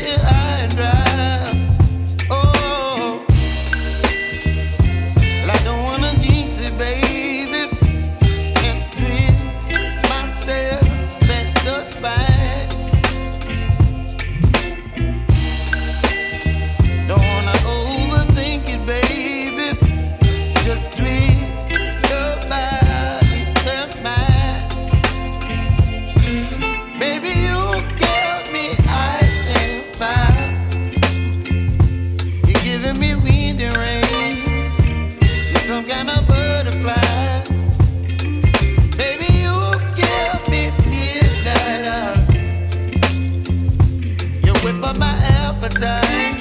here high and dry. Oh, well, I don't wanna jinx it, baby, and twist myself at the spine. Don't wanna overthink it, baby. It's just twist your body and mine. Baby, you give me ice and fire. You're giving me wind and rain. You're some kind of butterfly. Baby, you give me midnight. You whip up my appetite.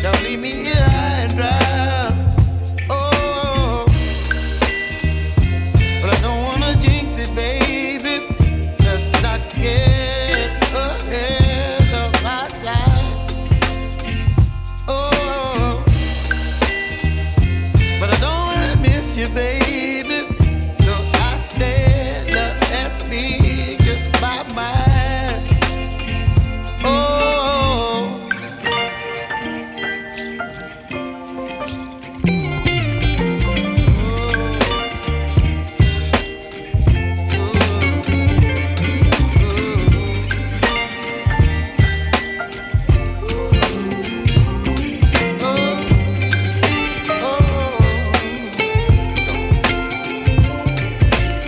Don't leave me here high and dry. Oh, but I don't wanna jinx it, baby. Let's not get ahead of my time. Oh, but I don't wanna miss you, baby. So I stand up and speak my mind. Oh.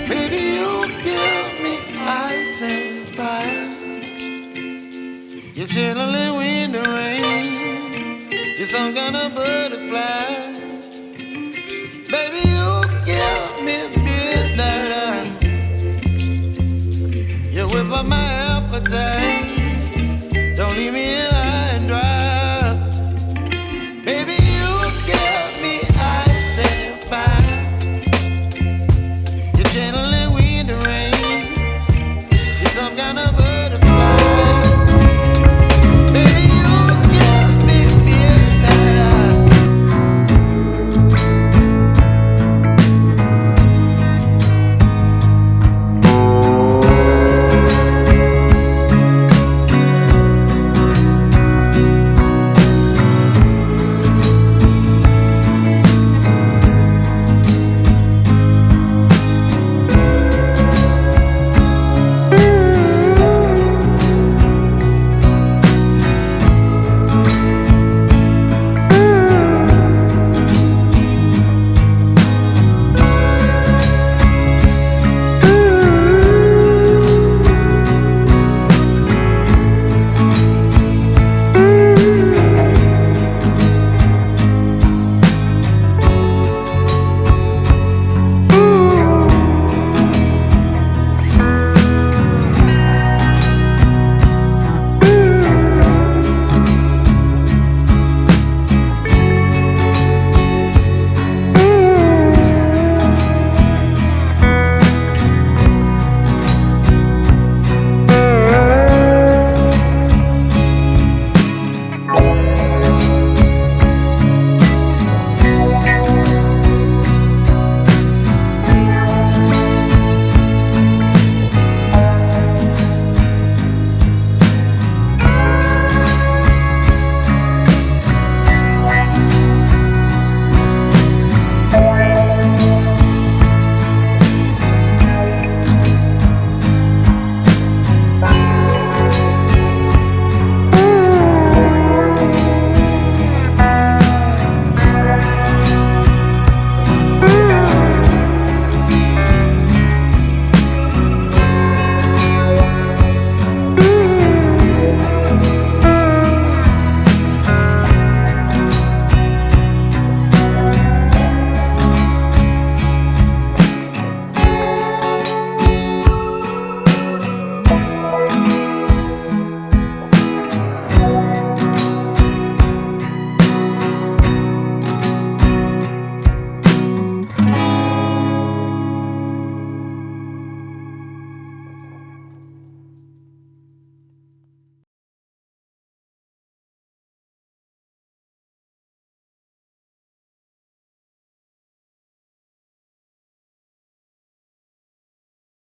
Baby, you give me ice and fire. You're chilling wind and rain. You're some kind of butterfly. Baby, you give me midnight. You whip up my appetite.